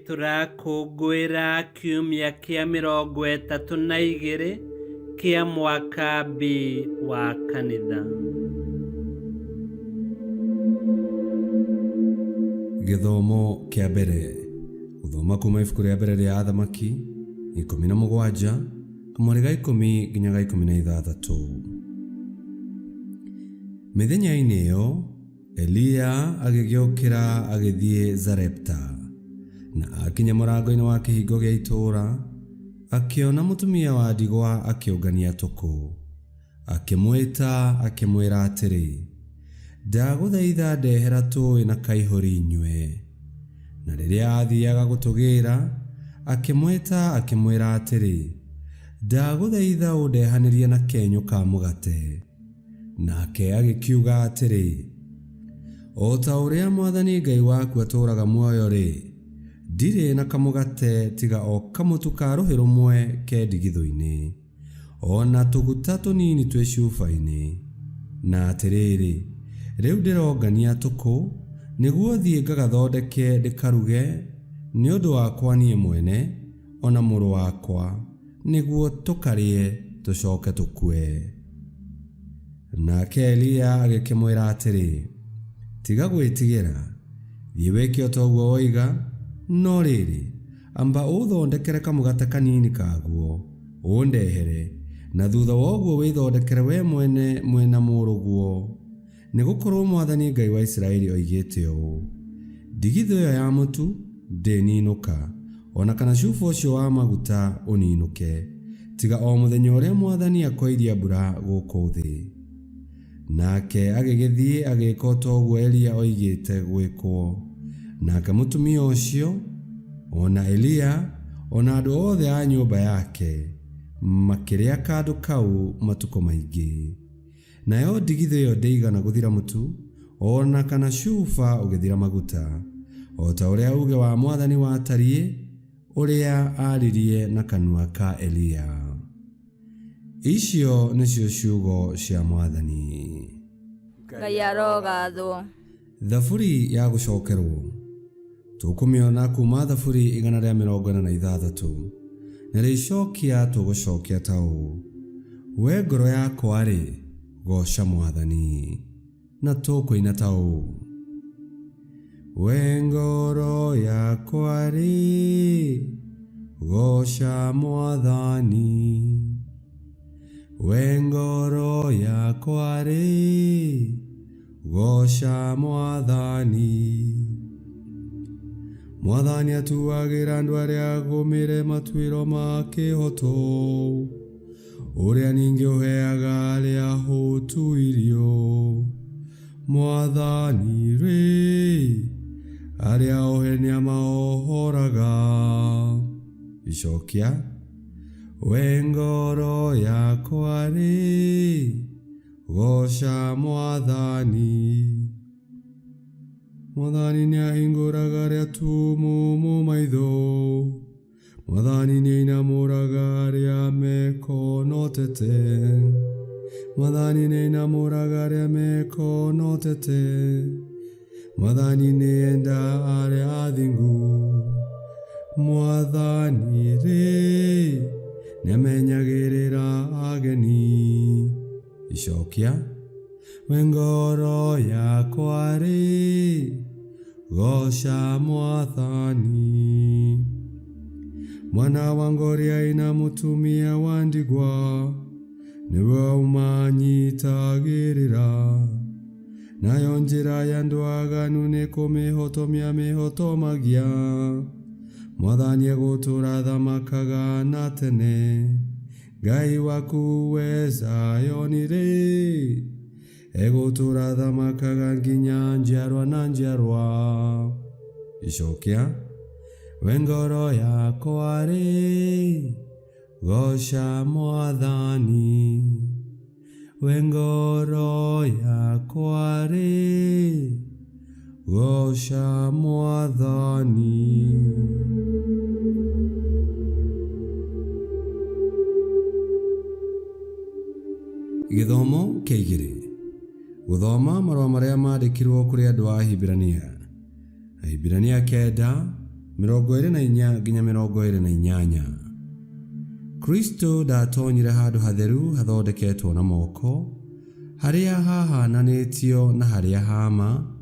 turakũngũĩra kiumia kĩa 32 kĩa mwaka B wa kanitha. Gĩthomo kĩa mbere. Gũthoma kuma ibuku rĩa mbere rĩa Athamaki 17 kamweri ga 10 nginya ga 16. Mĩthenya-inĩ ĩyo Eliya agĩgĩũkĩra agĩthiĩ Zarepta, na akinya mũrango-inĩ wa kĩhingo gĩa itũũra akĩona mũtumia wa ndigwa akĩũngania tũkũ. Akĩmwĩta akĩmwĩra atĩrĩ, ndagũthaitha ndehera tũĩ na kaihũri nyue. Na rĩrĩa athiaga gũtũgĩra akĩmwĩta akĩmwĩra atĩrĩ, ndagũthaitha ũndehanĩrie na kenyũ ka mũgate. Nake agĩkiuga atĩrĩ, o ta ũrĩa Mwathani Ngai waku atũũraga muoyo-rĩ, ndirĩ na kamũgate tiga o kamũtu ka rũhĩ rũmwe ke ndigithũ-inĩ, ona tũguta tũnini twĩ cuba-inĩ. Na atĩrĩrĩ, rĩu ndĩrongania tũkũ nĩguo thiĩ ngagathondeke ndĩkaruge nĩ ũndũ wakwa niĩ mwene ona mũrũ wakwa, nĩguo tũkarĩe tũcoke tũkue. Nake Eliya agĩkĩmwĩra atĩrĩ, tiga gwĩtigĩra, thiĩ wĩke o ta ũguo woiga, no rĩrĩ, amba ũthondekere kamũgate kanini kaguo, ũndehere, na thutha wa ũguo wĩthondekere we mwene na mũrũguo. Nĩgũkorwo Mwathani Ngai wa Isiraeli oigĩte ũũ, ndigithũ ĩyo ya mũtu ndĩninũka, ona kana cuba ũcio wa maguta ũninũke, tiga o mũthenya ũrĩa Mwathani akoiria mbura gũkũ thĩ. Nake agĩgĩthiĩ agĩĩka o ta ũguo Eliya oigĩte gwĩkwo. Nake mũtumia ũcio, ona Eliya, ona andũ othe a nyũmba yake makĩrĩa kandũ kau matukũ maingĩ. Nayo ndigithũ ĩyo ndĩigana gũthira mũtu, ona kana cuba ũgĩthira maguta, o ta ũrĩa uge wa Mwathani watariĩ ũrĩa aririe na kanua ka Eliya. Icio nĩcio ciugo cia Mwathani. Ngai arogathwo. Thaburi ya gũcokerwo. Tũkũmĩona kuma thaburi 146, na rĩcokia tũgũcokia ta ũũ, we ngoro yakwa-rĩ, goca Mwathani. Na tũkũina ta ũũ, we ngoro yakwa-rĩ, goca Mwathani. We ngoro yakwa-rĩ, goca Mwathani. Mwathani atuagĩra andũ arĩa agũmĩre matuĩro ma kĩhoto, ũrĩa ningĩ ũheaga arĩa ahũtu irio. Mwathani-rĩ, arĩa ohe nĩamaohoraga. Icokia, we ngoro yakwa-rĩ, goca Mwathani. Mwathani nĩahingũraga arĩa atumumu maitho. Mwathani nĩainamũraga arĩa mekonotete. Mwathani nĩainamũraga arĩa mekonotete. Mwathani nĩenda arĩa athingu. Mwathani-rĩ, nĩamenyagĩrĩra ageni. Icokia, we ngoro yakwa-rĩ, goca Mwathani. Mwana wa ngoriai na mũtumia wa ndigwa, nĩwe ũmanyitagĩrĩra. Nayo njĩra ya andũ aganu nĩ kũmĩhotomia mĩhotomagia. Mwathani egũtũũra thamakaga na tene. Ngai waku we Zayoni-rĩ, egũtũũra thamakaga nginya njiarwa na njiarwa. Icokia, we ngoro yakwa-rĩ, goca Mwathani. We ngoro yakwa-rĩ, goca Mwathani. Gĩthomo kĩa 2. Gũthoma marũa marĩa maandĩkirwo kũrĩ andũ a Ahibirania. Ahibirania 9 24 nginya 28. Kristo ndatonyire handũ hatheru hathondeketwo na moko, harĩa hahananĩtio na harĩa hama,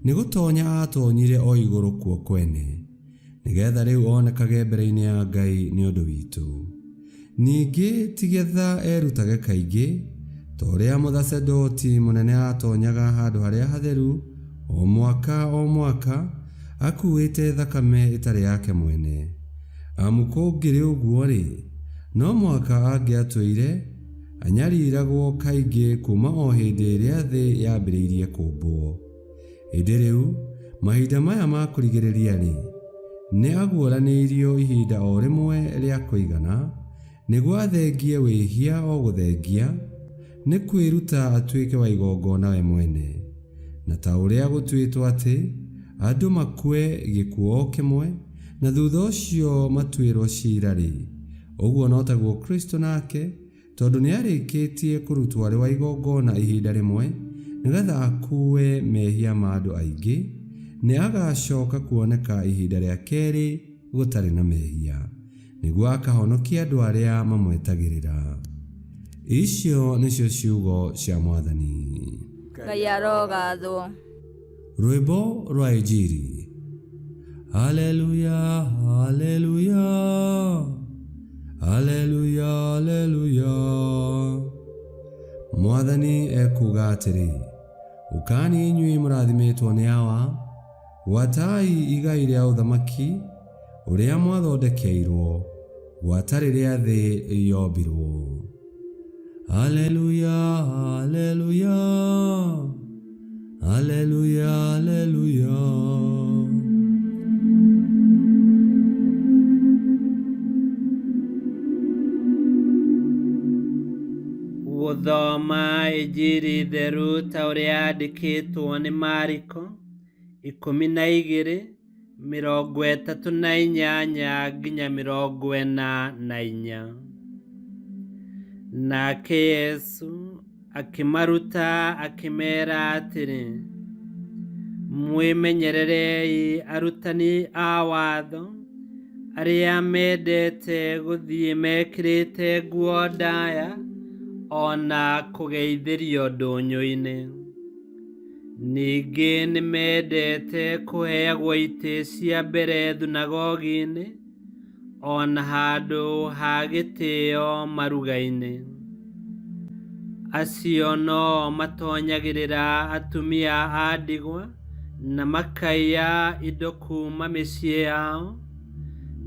nĩ gũtonya atonyire o igũrũ kuo kwene, nĩgetha rĩu onekage mbere-inĩ ya Ngai nĩ ũndũ witũ. Ningĩ tigetha erutage kaingĩ, ta ũrĩa mũthacedoti mũnene atonyaga handũ harĩa hatheru o mwaka, akuĩte thakame ĩtarĩ yake mwene. Amu kũngĩrĩ ũguo-rĩ, no mwaka angĩatũire anyariragwo kaingĩ kuma o hĩndĩ ĩrĩa thĩ yambĩrĩirie kũmbwo. Hĩndĩ rĩu, mahinda maya ma kũrigĩrĩria-rĩ, nĩ aguũranĩirio ihinda o rĩmwe rĩa kũigana, nĩguo athengie wĩhia o gũthengia, nĩ kwĩruta atuĩke wa igongona we mwene. Na ta ũrĩa gũtuĩtwo atĩ andũ makue gĩkuũ o kĩmwe, na thutha ũcio matuĩrwo ciira-rĩ, ũguo no taguo Kristo nake, tondũ nĩ arĩkĩtie kũrutwo arĩ wa igongona ihinda rĩmwe, nĩgetha akue mehia ma andũ aingĩ, nĩ agacoka kuoneka ihinda rĩa kerĩ gũtarĩ na mehia, nĩguo akahonokia andũ arĩa mamwetagĩrĩra. Icio nĩcio ciugo cia Mwathani. Ngai arogathwo. Rwĩmbo rwa Injili. Haleluya, haleluya, haleluya, haleluya. Mwathani ekuga atĩrĩ, ũkani inyuĩ mũrathimĩtwo nĩ Awa, gwatai igai rĩa ũthamaki ũrĩa mwathondekeirwo, gwata rĩrĩa thĩ yombirwo. Haleluya, haleluya, haleluya, haleluya. Gũthoma Injili theru ta ũrĩa yandĩkĩtwo nĩ Mariko 12:38 nginya 44. Nake Yesu akĩmaruta akĩmera atĩrĩ, mwĩmenyererei arutani a watho arĩa mendete gũthiĩ mekĩrĩte nguo ndaya ona kũgeithĩrio ndũnyũ-inĩ. Ningĩ nĩ mendete kũheagwo itĩ cia mbere thunagogi-inĩ ona handũ ha gĩtĩo maruga-inĩ. Acio no matonyagĩrĩra atumia a ndigwa na makaiya indo kuma mĩciĩ yao,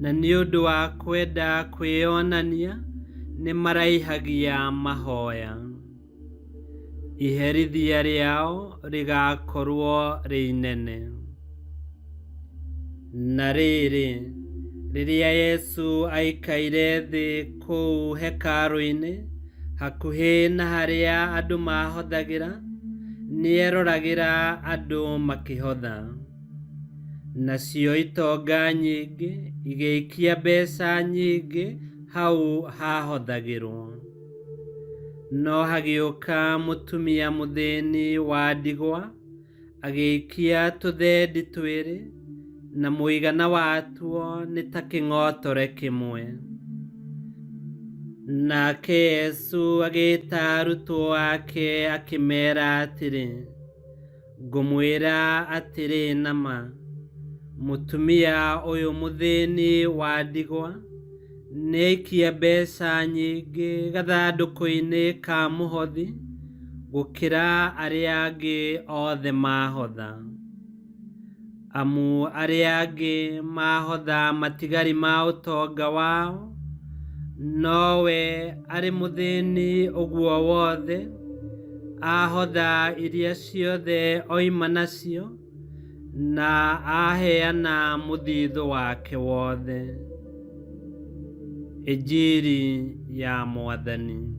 na nĩ ũndũ wa kwenda kwĩonania nĩ maraihagia mahoya. Iherithia rĩao rĩgakorwo rĩ inene. Na rĩrĩ, rĩrĩa Yesu aikaire thĩ kũu hekarũ-inĩ hakuhĩ na harĩa andũ mahothagĩra, nĩeroragĩra andũ makĩhotha. Nacio itonga nyingĩ igĩikia mbeca nyingĩ hau hahothagĩrwo. No hagĩũka mũtumia mũthĩni wa ndigwa, agĩikia tũthendi twĩrĩ, na mũigana watuo nĩ ta kĩng'otore kĩmwe. Nake Yesu agĩĩta arutwo ake akĩmera atĩrĩ, ngũmwĩra atĩrĩ nama, mũtumia ũyũ mũthĩni wa ndigwa nĩaikia mbeca nyingĩ gathandũkũ-inĩ ka mũhothi gũkĩra arĩa angĩ othe mahotha. Amu arĩa angĩ mahotha matigari ma ũtonga wao, nowe arĩ mũthĩni ũguo wothe ahotha iria ciothe oima nacio na aheana mũthithũ wake wothe. Injili ya Mwathani.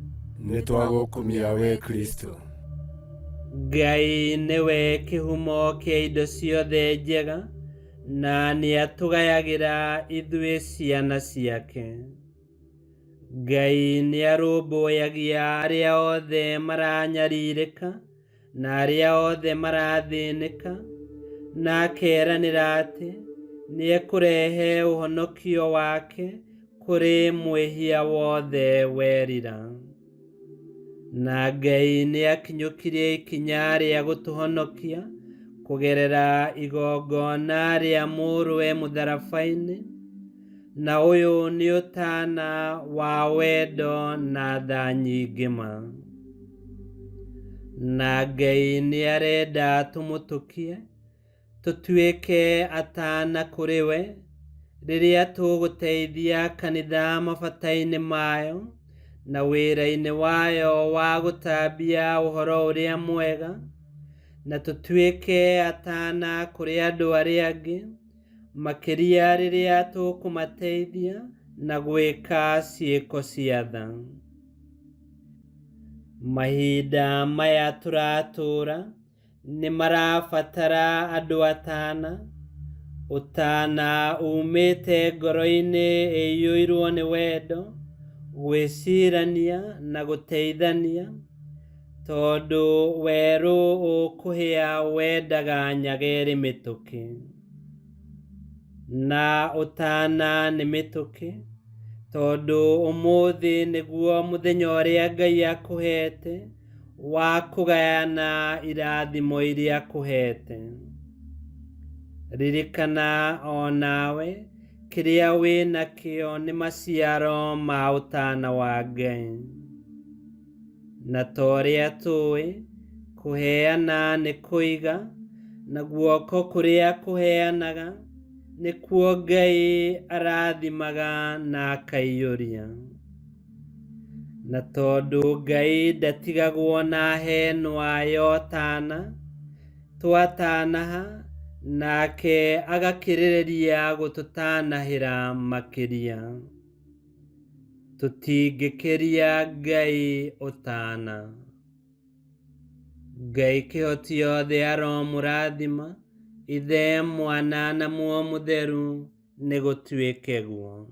Nĩtwagũkumia we Kristo. Ngai nĩwe kĩhumo kĩa indo ciothe njega, na nĩatũgayagĩra ithuĩ ciana ciake. Ngai nĩarũmbũyagia arĩa othe maranyarirĩka na arĩa othe marathĩnĩka, na akeranĩra atĩ nĩekũrehe ũhonokio wake kũrĩ mwĩhia wothe werira. Na Ngai nĩakinyũkirie ikinya rĩa gũtũhonokia kũgerera igongona rĩa mũrũwe mũtharabai-inĩ, na ũyũ nĩ ũtana wa wendo na tha nyingĩ ma. Na Ngai nĩarenda tũmũtũkie tũtuĩke atana kũrĩ we rĩrĩa tũgũteithia kanitha mabata-inĩ mayo na wĩra-inĩ wayo wa gũtambia ũhoro ũrĩa mwega, na tũtuĩke atana kũrĩ andũ arĩa angĩ, makĩria rĩrĩa tũkũmateithia na gwĩka ciĩko cia tha. Mahinda maya tũratũra nĩ marabatara andũ atana, ũtana umĩte ngoro-inĩ ĩiyũirwo nĩ wendo, gwĩcirania na gũteithania, tondũ werũ ũkũhĩa wendaga nyageri mĩtũkĩ. Na ũtana nĩ mĩtũkĩ, tondũ ũmũthĩ nĩguo mũthenya ũrĩa Ngai akũhete wa kũgayana irathimo iria akũhete. Ririkana onawe kĩrĩa wĩnakĩo nĩ maciaro ma ũtana wa Ngai. Na torĩa tũĩ, kũheana nĩ kũiga, na guoko kũrĩa kũheanaga nĩkuo Ngai arathimaga na akaiyũria. Na tondũ Ngai ndatigagwo na henwa ya ũtana, twatanaha nake agakĩrĩrĩria gũtũtanahĩra makĩria. Tũtingĩkĩria Ngai ũtana. Ngai kĩhoti yothe aromũrathima, Ithe, Mwana na Muoyo Mũtheru, nĩ gũtuĩke guo.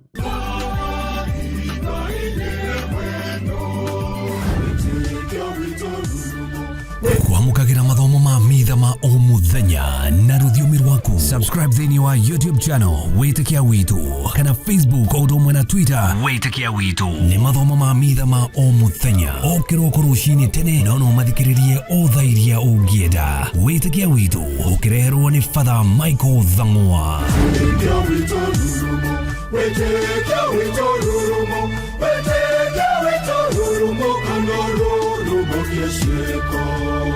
Kwamũkagĩra mathomo ma mitha ma o mũthenya na rũthiomi rwaku. Subscribe thĩinĩ wa YouTube channel Wĩtĩkia Witũ, kana Facebook o ũndũ ũmwe na Twitter Wĩtĩkia Witũ. Nĩ mathomo ma mitha ma o mũthenya, o kĩroko rũcinĩ tene, no mathikĩrĩrie o thaa iria ũngĩenda. Wĩtĩkia Witũ ũkĩreherwo nĩ Father Michael Thang'wa. Wĩtĩkia Witũ rurumo, Wĩtĩkia Witũ rurumo, Wĩtĩkia Witũ rurumo, kana rurumo kĩciĩko.